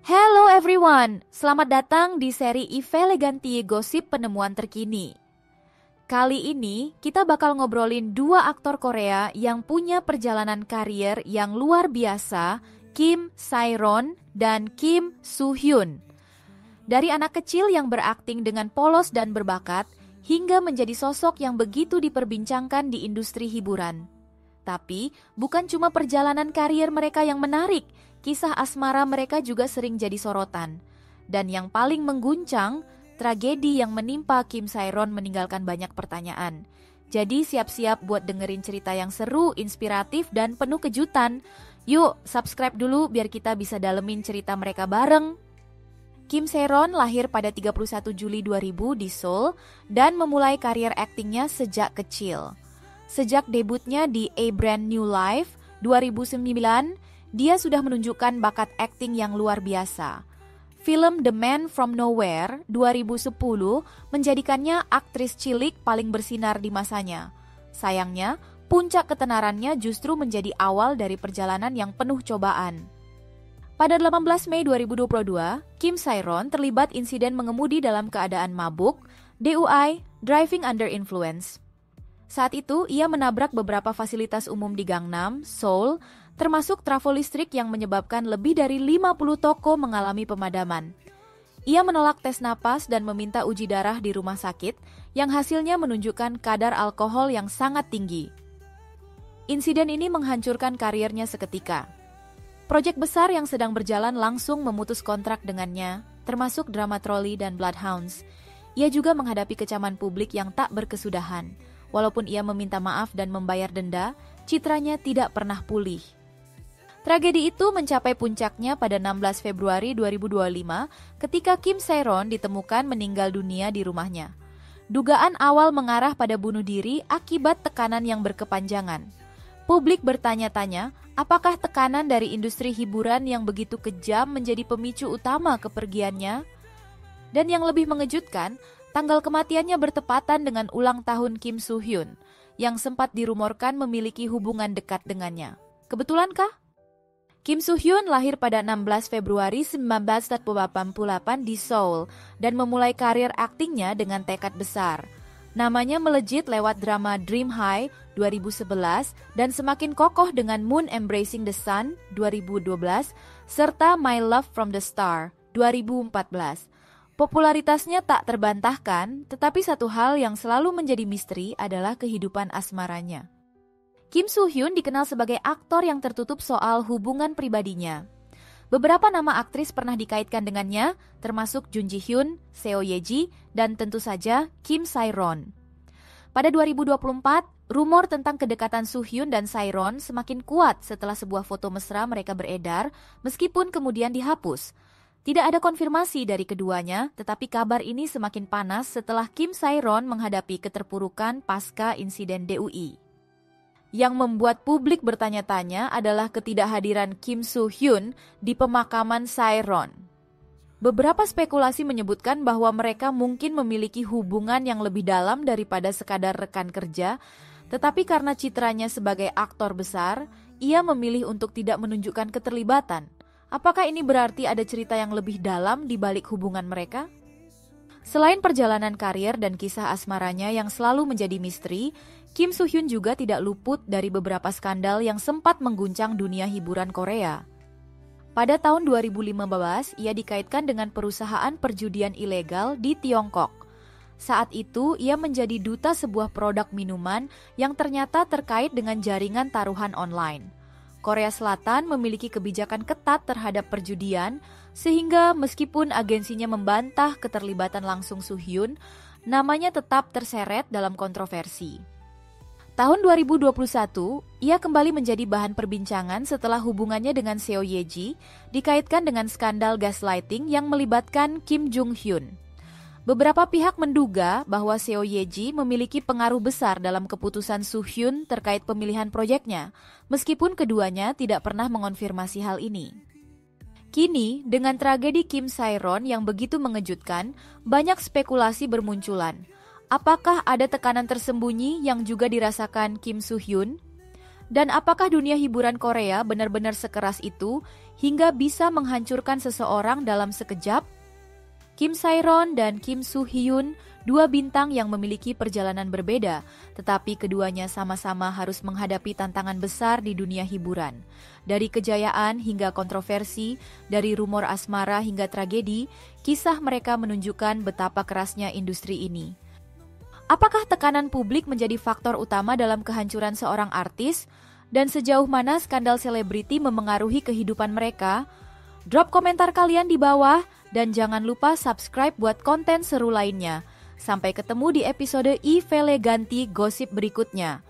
Hello everyone, selamat datang di seri Eleganti Gosip Penemuan Terkini. Kali ini kita bakal ngobrolin dua aktor Korea yang punya perjalanan karier yang luar biasa, Kim Sae-ron dan Kim Soo-hyun. Dari anak kecil yang berakting dengan polos dan berbakat, hingga menjadi sosok yang begitu diperbincangkan di industri hiburan. Tapi bukan cuma perjalanan karier mereka yang menarik, kisah asmara mereka juga sering jadi sorotan. Dan yang paling mengguncang, tragedi yang menimpa Kim Sae-ron meninggalkan banyak pertanyaan. Jadi siap-siap buat dengerin cerita yang seru, inspiratif, dan penuh kejutan. Yuk, subscribe dulu biar kita bisa dalemin cerita mereka bareng. Kim Sae-ron lahir pada 31 Juli 2000 di Seoul dan memulai karier aktingnya sejak kecil. Sejak debutnya di A Brand New Life 2009, dia sudah menunjukkan bakat akting yang luar biasa. Film The Man From Nowhere 2010 menjadikannya aktris cilik paling bersinar di masanya. Sayangnya, puncak ketenarannya justru menjadi awal dari perjalanan yang penuh cobaan. Pada 18 Mei 2022, Kim Sae-ron terlibat insiden mengemudi dalam keadaan mabuk, DUI, Driving Under Influence. Saat itu, ia menabrak beberapa fasilitas umum di Gangnam, Seoul, termasuk trafo listrik yang menyebabkan lebih dari 50 toko mengalami pemadaman. Ia menolak tes napas dan meminta uji darah di rumah sakit, yang hasilnya menunjukkan kadar alkohol yang sangat tinggi. Insiden ini menghancurkan kariernya seketika. Proyek besar yang sedang berjalan langsung memutus kontrak dengannya, termasuk drama Trolley dan Bloodhounds. Ia juga menghadapi kecaman publik yang tak berkesudahan. Walaupun ia meminta maaf dan membayar denda, citranya tidak pernah pulih. Tragedi itu mencapai puncaknya pada 16 Februari 2025 ketika Kim Sae-ron ditemukan meninggal dunia di rumahnya. Dugaan awal mengarah pada bunuh diri akibat tekanan yang berkepanjangan. Publik bertanya-tanya, apakah tekanan dari industri hiburan yang begitu kejam menjadi pemicu utama kepergiannya? Dan yang lebih mengejutkan, tanggal kematiannya bertepatan dengan ulang tahun Kim Soo-hyun, yang sempat dirumorkan memiliki hubungan dekat dengannya. Kebetulankah? Kim Soo-hyun lahir pada 16 Februari 1988 di Seoul dan memulai karir aktingnya dengan tekad besar. Namanya melejit lewat drama Dream High 2011 dan semakin kokoh dengan Moon Embracing the Sun 2012 serta My Love from the Star 2014. Popularitasnya tak terbantahkan, tetapi satu hal yang selalu menjadi misteri adalah kehidupan asmaranya. Kim Soo-hyun dikenal sebagai aktor yang tertutup soal hubungan pribadinya. Beberapa nama aktris pernah dikaitkan dengannya, termasuk Jun Ji-hyun, Seo Ye-ji, dan tentu saja Kim Sae-ron. Pada 2024, rumor tentang kedekatan Soo-hyun dan Sae-ron semakin kuat setelah sebuah foto mesra mereka beredar, meskipun kemudian dihapus. Tidak ada konfirmasi dari keduanya, tetapi kabar ini semakin panas setelah Kim Sae-ron menghadapi keterpurukan pasca insiden DUI. Yang membuat publik bertanya-tanya adalah ketidakhadiran Kim Soo-hyun di pemakaman Sae-ron. Beberapa spekulasi menyebutkan bahwa mereka mungkin memiliki hubungan yang lebih dalam daripada sekadar rekan kerja, tetapi karena citranya sebagai aktor besar, ia memilih untuk tidak menunjukkan keterlibatan. Apakah ini berarti ada cerita yang lebih dalam di balik hubungan mereka? Selain perjalanan karier dan kisah asmaranya yang selalu menjadi misteri, Kim Soo-hyun juga tidak luput dari beberapa skandal yang sempat mengguncang dunia hiburan Korea. Pada tahun 2015, ia dikaitkan dengan perusahaan perjudian ilegal di Tiongkok. Saat itu, ia menjadi duta sebuah produk minuman yang ternyata terkait dengan jaringan taruhan online. Korea Selatan memiliki kebijakan ketat terhadap perjudian, sehingga meskipun agensinya membantah keterlibatan langsung Soo-hyun, namanya tetap terseret dalam kontroversi. Tahun 2021, ia kembali menjadi bahan perbincangan setelah hubungannya dengan Seo Ye-ji dikaitkan dengan skandal gaslighting yang melibatkan Kim Jung-hyun. Beberapa pihak menduga bahwa Seo Ye-ji memiliki pengaruh besar dalam keputusan Soo-hyun terkait pemilihan proyeknya, meskipun keduanya tidak pernah mengonfirmasi hal ini. Kini, dengan tragedi Kim Sae-ron yang begitu mengejutkan, banyak spekulasi bermunculan. Apakah ada tekanan tersembunyi yang juga dirasakan Kim Soo-hyun? Dan apakah dunia hiburan Korea benar-benar sekeras itu hingga bisa menghancurkan seseorang dalam sekejap? Kim Sae-ron dan Kim Soo-hyun, dua bintang yang memiliki perjalanan berbeda, tetapi keduanya sama-sama harus menghadapi tantangan besar di dunia hiburan. Dari kejayaan hingga kontroversi, dari rumor asmara hingga tragedi, kisah mereka menunjukkan betapa kerasnya industri ini. Apakah tekanan publik menjadi faktor utama dalam kehancuran seorang artis? Dan sejauh mana skandal selebriti memengaruhi kehidupan mereka? Drop komentar kalian di bawah dan jangan lupa subscribe buat konten seru lainnya. Sampai ketemu di episode Iveleganti Gosip berikutnya.